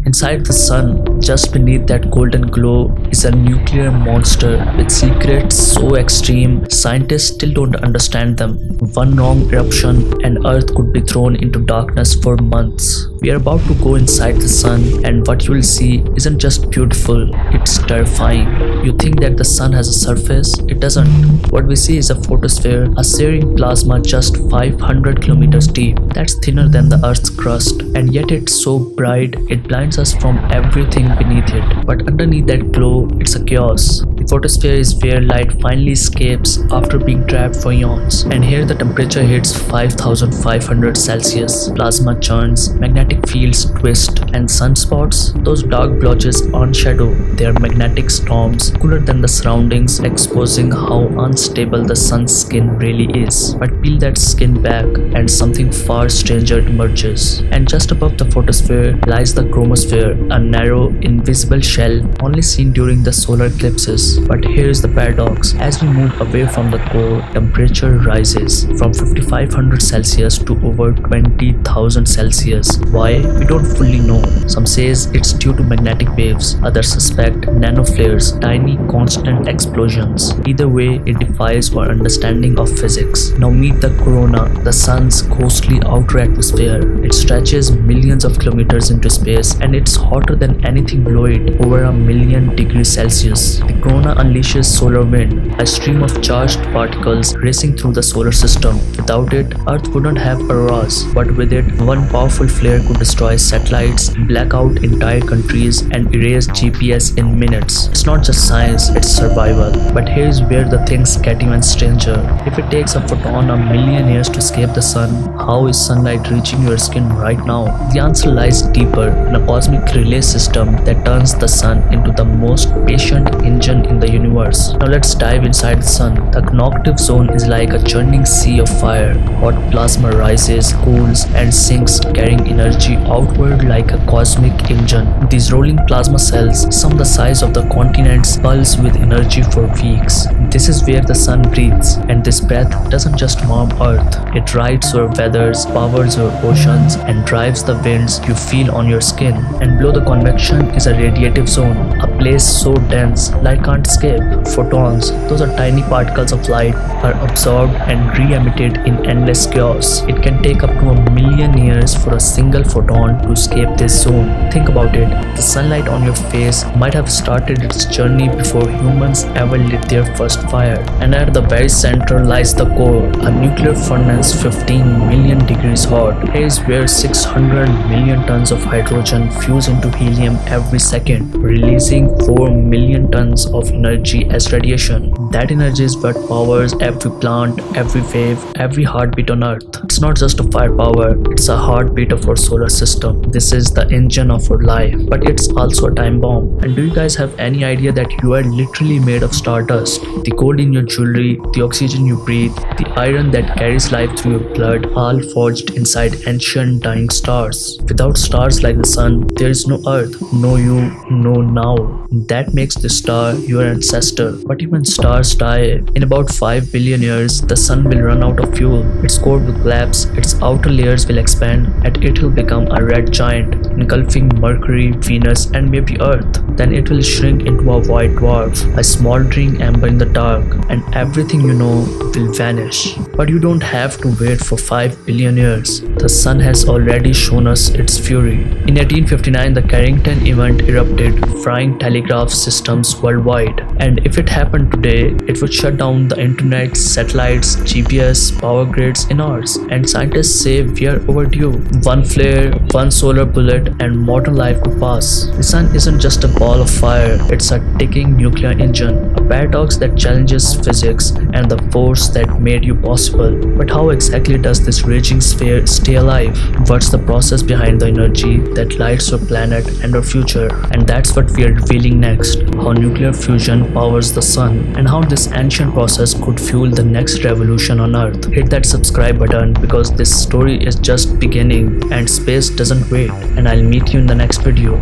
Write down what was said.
Inside the sun, just beneath that golden glow, is a nuclear monster with secrets so extreme, scientists still don't understand them. One wrong eruption and Earth could be thrown into darkness for months. We are about to go inside the sun, and what you will see isn't just beautiful, it's terrifying. You think that the sun has a surface? It doesn't. What we see is a photosphere, a searing plasma just 500 kilometers deep. That's thinner than the Earth's crust, and yet it's so bright it blinds us from everything beneath it. But underneath that glow, it's a chaos. The photosphere is where light finally escapes after being trapped for eons. And here the temperature hits 5500 Celsius. Plasma churns, magnetic fields twist, and sunspots, those dark blotches on shadow, they are magnetic storms, cooler than the surroundings, exposing how unstable the sun's skin really is. But peel that skin back and something far stranger emerges. And just above the photosphere lies the chromosphere, a narrow, invisible shell only seen during the solar eclipses. But here is the paradox. As we move away from the core, temperature rises from 5500 Celsius to over 20,000 Celsius. Why? We don't fully know. Some says it's due to magnetic waves, others suspect nanoflares, tiny constant explosions. Either way, it defies our understanding of physics. Now meet the corona, the sun's ghostly outer atmosphere. It stretches millions of kilometers into space, and it's hotter than anything below it, over 1,000,000 degrees Celsius. The corona unleashes solar wind, a stream of charged particles racing through the solar system. Without it, Earth wouldn't have auroras, but with it, one powerful flare could destroy satellites, black out entire countries, and erase GPS in minutes. It's not just science, it's survival. But here's where the things get even stranger. If it takes a photon 1,000,000 years to escape the sun, how is sunlight reaching your skin right now? The answer lies deeper, in a cosmic relay system that turns the sun into the most patient engine in the universe. Now let's dive inside the sun. The connective zone is like a churning sea of fire. Hot plasma rises, cools, and sinks, carrying energy outward like a cosmic engine. These rolling plasma cells, some the size of the continents, pulse with energy for weeks. This is where the sun breathes, and this breath doesn't just warm Earth. It rides your weathers, powers your oceans, and drives the winds you feel on your skin. And below the convection is a radiative zone, a place so dense light can't escape. Photons, those are tiny particles of light, are absorbed and re-emitted in endless chaos. It can take up to 1,000,000 years for a single photon to escape this zone. Think about it. The sunlight on your face might have started its journey before humans ever lit their first fire. And at the very center lies the core, a nuclear furnace 15 million degrees hot. Here is where 600 million tons of hydrogen fuse into helium every second, releasing 4 million tons of energy as radiation. That energy is what powers every plant, every wave, every heartbeat on Earth. It's not just a firepower, it's a heartbeat of our solar system. This is the engine of our life, but it's also a time bomb. And do you guys have any idea that you are literally made of stardust? The gold in your jewelry, the oxygen you breathe, the iron that carries life through your blood, all forged inside ancient dying stars. Without stars like the sun, there is no Earth, no you, no now. That makes the star your ancestor. But even stars die. In about 5 billion years, the sun will run out of fuel. Its core will collapse, its outer layers will expand, and it will become a red giant, engulfing Mercury, Venus, and maybe Earth. Then it will shrink into a white dwarf, a smoldering ember in the dark, and everything you know will vanish. But you don't have to wait for 5 billion years. The sun has already shown us its fury. In 1859, the Carrington event erupted, frying telegraph systems worldwide. And if it happened today, it would shut down the internet, satellites, GPS, power grids in hours. And scientists say we are overdue. One flare, one solar bullet, and modern life could pass. The sun isn't just a ball of fire, it's a ticking nuclear engine, a paradox that challenges physics and the force that made you possible. But how exactly does this raging sphere stay alive? What's the process behind the energy that lights our planet and our future? And that's what we are revealing next. How nuclear fusion powers the sun, and how this ancient process could fuel the next revolution on Earth. Hit that subscribe button because this story is just beginning and space doesn't wait. And I'll meet you in the next video.